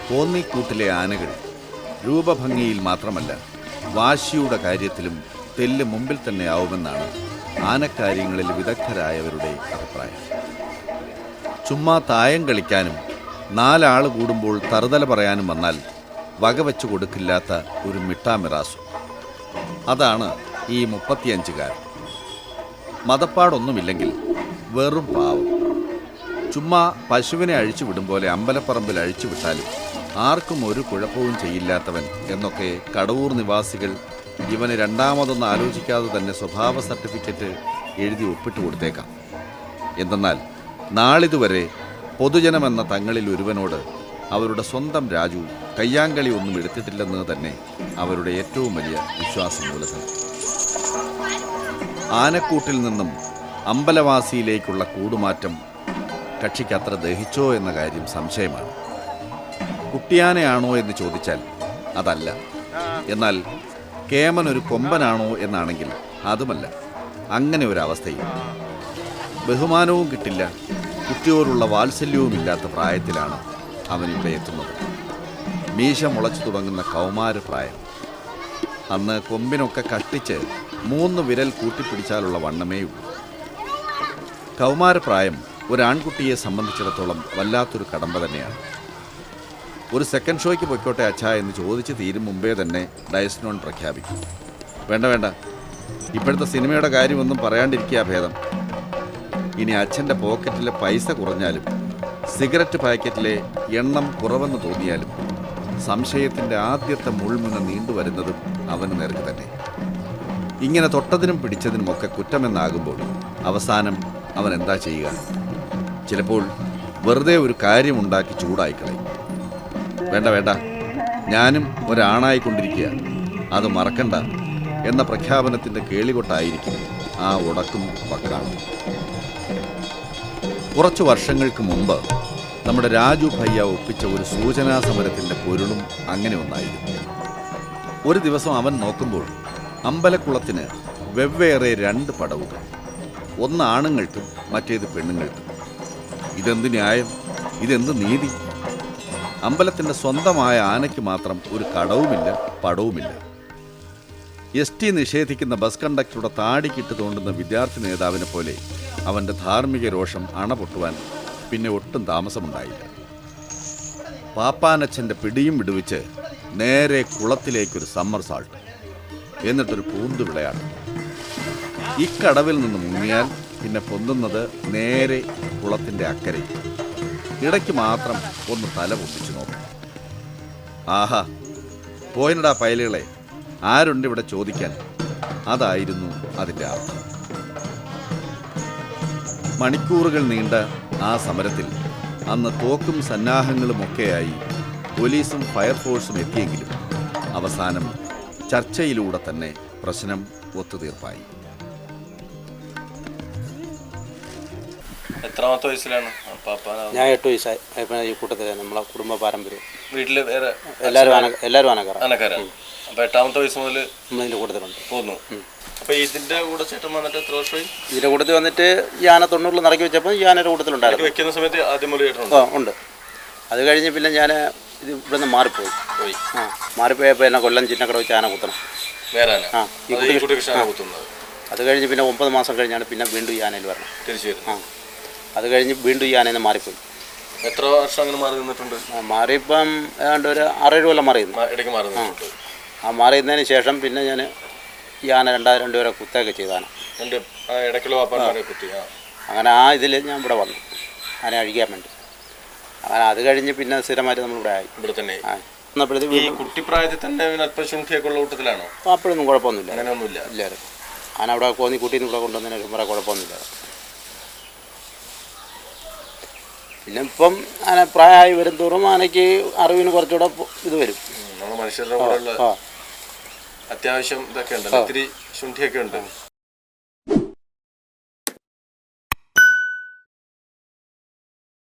കോന്നിക്കൂട്ടിലെ ആനകൾ രൂപഭംഗിയിൽ മാത്രമല്ല വാശിയുടെ കാര്യത്തിലും തെല്ല് മുമ്പിൽ തന്നെ ആവുമെന്നാണ് ആനക്കാര്യങ്ങളിൽ വിദഗ്ധരായവരുടെ അഭിപ്രായം. ചുമ്മാ തായം കളിക്കാനും നാലാൾ കൂടുമ്പോൾ തറുതല പറയാനും വന്നാൽ വകവെച്ചു കൊടുക്കില്ലാത്ത ഒരു മിട്ടാമിറാസു. അതാണ് ഈ 35കാരൻ. മതപ്പാടൊന്നുമില്ലെങ്കിൽ വെറും പാവം. ചുമ്മാ പശുവിനെ അഴിച്ചു വിടും പോലെ അമ്പലപ്പറമ്പിൽ അഴിച്ചു വിട്ടാലും ആർക്കും ഒരു കുഴപ്പവും ചെയ്യില്ലാത്തവൻ എന്നൊക്കെ കടവൂർ നിവാസികൾ ഇവന് രണ്ടാമതൊന്നും ആലോചിക്കാതെ തന്നെ സ്വഭാവ സർട്ടിഫിക്കറ്റ് എഴുതി ഒപ്പിട്ട് കൊടുത്തേക്കാം. എന്തെന്നാൽ നാളിതുവരെ പൊതുജനമെന്ന തങ്ങളിൽ ഒരുവനോട് അവരുടെ സ്വന്തം രാജു കയ്യാങ്കളി ഒന്നും എടുത്തിട്ടില്ലെന്ന് തന്നെ അവരുടെ ഏറ്റവും വലിയ വിശ്വാസം മൂലധനം. ആനക്കൂട്ടിൽ നിന്നും അമ്പലവാസിയിലേക്കുള്ള കൂടുമാറ്റം കക്ഷിക്ക് അത്ര ദഹിച്ചോ എന്ന കാര്യം സംശയമാണ്. കുട്ടിയാനയാണോ എന്ന് ചോദിച്ചാൽ അതല്ല. എന്നാൽ കേമൻ ഒരു കൊമ്പനാണോ എന്നാണെങ്കിൽ അതുമല്ല. അങ്ങനെ ഒരവസ്ഥയും. ബഹുമാനവും കിട്ടില്ല, കുട്ടിയോടുള്ള വാത്സല്യവുമില്ലാത്ത പ്രായത്തിലാണ് അവനിവിടെ എത്തുന്നത്. മീശ മുളച്ചു തുടങ്ങുന്ന കൗമാരപ്രായം. അന്ന് കൊമ്പിനൊക്കെ കഷ്ടിച്ച് 3 വിരൽ കൂട്ടിപ്പിടിച്ചാലുള്ള വണ്ണമേയുള്ളൂ. കൗമാരപ്രായം ഒരാൺകുട്ടിയെ സംബന്ധിച്ചിടത്തോളം വല്ലാത്തൊരു കടമ്പ തന്നെയാണ്. ഒരു സെക്കൻഡ് ഷോയ്ക്ക് പൊയ്ക്കോട്ടെ അച്ഛാ എന്ന് ചോദിച്ച് തീരും മുമ്പേ തന്നെ ഡയസ്നോൺ പ്രഖ്യാപിക്കും. വേണ്ട, ഇപ്പോഴത്തെ സിനിമയുടെ കാര്യമൊന്നും പറയാണ്ടിരിക്കുക ഭേദം. ഇനി അച്ഛൻ്റെ പോക്കറ്റിലെ പൈസ കുറഞ്ഞാലും സിഗരറ്റ് പാക്കറ്റിലെ എണ്ണം കുറവെന്ന് തോന്നിയാലും സംശയത്തിൻ്റെ ആദ്യത്തെ മുൾമുന നീണ്ടുവരുന്നതും അവന് നേർക്ക് തന്നെ. ഇങ്ങനെ തൊട്ടതിനും പിടിച്ചതിനുമൊക്കെ കുറ്റമെന്നാകുമ്പോൾ അവസാനം അവൻ എന്താ ചെയ്യുക? ചിലപ്പോൾ വെറുതെ ഒരു കാര്യമുണ്ടാക്കി ചൂടായിക്കളയും. വേണ്ട, ഞാനും ഒരാണായിക്കൊണ്ടിരിക്കുക, അത് മറക്കണ്ട എന്ന പ്രഖ്യാപനത്തിൻ്റെ കേളികൊട്ടായിരിക്കും ആ ഉടക്കും വക്കാണ്. കുറച്ചു വർഷങ്ങൾക്ക് മുമ്പ് നമ്മുടെ രാജു ഭയ്യ ഒപ്പിച്ച ഒരു സൂചനാ സമരത്തിൻ്റെ പൊരുളും അങ്ങനെ ഒന്നായിരുന്നു. ഒരു ദിവസം അവൻ നോക്കുമ്പോൾ അമ്പലക്കുളത്തിന് വെവ്വേറെ 2 പടവുകൾ, ഒന്ന് ആണുങ്ങൾക്കും മറ്റേത് പെണ്ണുങ്ങൾക്കും. ഇതെന്ത് ന്യായം? ഇതെന്ത് നീതി? അമ്പലത്തിൻ്റെ സ്വന്തമായ ആനയ്ക്ക് മാത്രം ഒരു കടവുമില്ല, പടവുമില്ല. ST നിഷേധിക്കുന്ന ബസ് കണ്ടക്ടറുടെ താടിക്കിട്ട് തോണ്ടുന്ന വിദ്യാർത്ഥി നേതാവിനെ പോലെ അവൻ്റെ ധാർമ്മിക രോഷം അണപൊട്ടുവാൻ പിന്നെ ഒട്ടും താമസമുണ്ടായില്ല. പാപ്പാനച്ഛൻ്റെ പിടിയും വിടുവിച്ച് നേരെ കുളത്തിലേക്കൊരു സമ്മർ സാൾട്ട്, എന്നിട്ടൊരു പൂന്തു വിളയാട്ടം. ഇക്കടവിൽ നിന്ന് മുങ്ങിയാൽ പിന്നെ പൊന്തുന്നത് നേരെ കുളത്തിൻ്റെ അക്കരയിൽ. ഇടയ്ക്ക് മാത്രം ഒന്ന് തല പൊട്ടിച്ചു നോക്കും. ആഹാ, പോയിനടാ പയലുകളെ, ആരുണ്ട് ഇവിടെ ചോദിക്കാൻ? അതായിരുന്നു അതിൻ്റെ അർത്ഥം. മണിക്കൂറുകൾ നീണ്ട ആ സമരത്തിൽ അന്ന് തോക്കും സന്നാഹങ്ങളുമൊക്കെയായി പോലീസും ഫയർഫോഴ്സും എത്തിയെങ്കിലും അവസാനം ചർച്ചയിലൂടെ തന്നെ പ്രശ്നം ഒത്തുതീർപ്പായി. എത്രാമത്തെ വയസ്സിലാണ്? ഞാൻ 8 വയസ്സായി. ഈ കൂട്ടത്തില് നമ്മളെ കുടുംബ പാരമ്പര്യം. വീട്ടില് വേറെ എല്ലാവരും ആനക്കാരാണ്. അപ്പൊ 8ാമത്തെ വയസ്സ് മുതൽ നമ്മളിതിൻ്റെ കൂട്ടത്തിലുണ്ട് പോന്നു. അപ്പൊ ഇതിന്റെ കൂടെ ചേട്ടൻ വന്നിട്ട് എത്ര വർഷമായി? ഇതിൻ്റെ കൂട്ടത്തിൽ വന്നിട്ട് ഈ ആന 90 നടക്കി വെച്ചപ്പോൾ ഈ ആനയുടെ കൂട്ടത്തിലുണ്ടായിരുന്നു. വെക്കുന്ന സമയത്ത് ആദ്യം മുതൽ ചേട്ടനുണ്ട്? ഉണ്ട്. അത് കഴിഞ്ഞ് പിന്നെ ഞാൻ ഇത് ഇവിടുന്ന് മാറിപ്പോയി. മാറിപ്പോയപ്പോൾ എന്നെ കൊല്ലം ചിന്നക്കട വെച്ച് ആന കുത്തണം. വേറെ ആന? അത് കഴിഞ്ഞ് പിന്നെ 9 മാസം കഴിഞ്ഞാണ് പിന്നെ വീണ്ടും ഈ ആനയിൽ വരണം. തിരിച്ചു വരും. അത് കഴിഞ്ഞ് വീണ്ടും ഈ ആനയിൽ മാറിപ്പോയി. എത്ര വർഷം അങ്ങനെ മാറി നിന്നിട്ടുണ്ട്? മാറിയിപ്പം ഏതാണ്ട് ഒരു 6-7 കൊല്ലം മാറിയിരുന്നു. ഇടയ്ക്ക് മാറി നിന്നിട്ടുണ്ട്. ആ മാറിയിരുന്നതിന് ശേഷം പിന്നെ ഞാൻ ഈ ആന 2 വരെ കുത്തൊക്കെ ചെയ്ത ആന. അങ്ങനെ ആ ഇതിൽ ഞാൻ ഇവിടെ വന്നു ആന അഴിക്കാൻ വേണ്ടി. അങ്ങനെ അത് കഴിഞ്ഞ് പിന്നെ സ്ഥിരമായിട്ട് നമ്മളിവിടെ ആയി. ഇവിടെ തന്നെ കുട്ടിപ്രായത്തിൽ തന്നെ അല്പശുണ്ഠിയൊക്കെ ഉള്ള കൂട്ടത്തിലാണോ? അപ്പോഴൊന്നും കുഴപ്പമൊന്നുമില്ല. അങ്ങനെയൊന്നുമില്ല. ഇല്ലായിരുന്നു. ആന അവിടെ കോന്നിക്കൂട്ടിൽ നിന്ന് ഇവിടെ കൊണ്ടുവന്നതിന് വേറെ കുഴപ്പമൊന്നുമില്ല. പിന്നെ ഇപ്പം ആന പ്രായമായി വരും തോറും ആനയ്ക്ക് അറിവിന് കുറച്ചുകൂടെ ഇത് വരും. നമ്മുടെ മനുഷ്യരുടെ കൂടെ അത്യാവശ്യം ഇതൊക്കെ ഉണ്ട്, ഒത്തിരി ശുണ്ഠിയൊക്കെ ഉണ്ട്.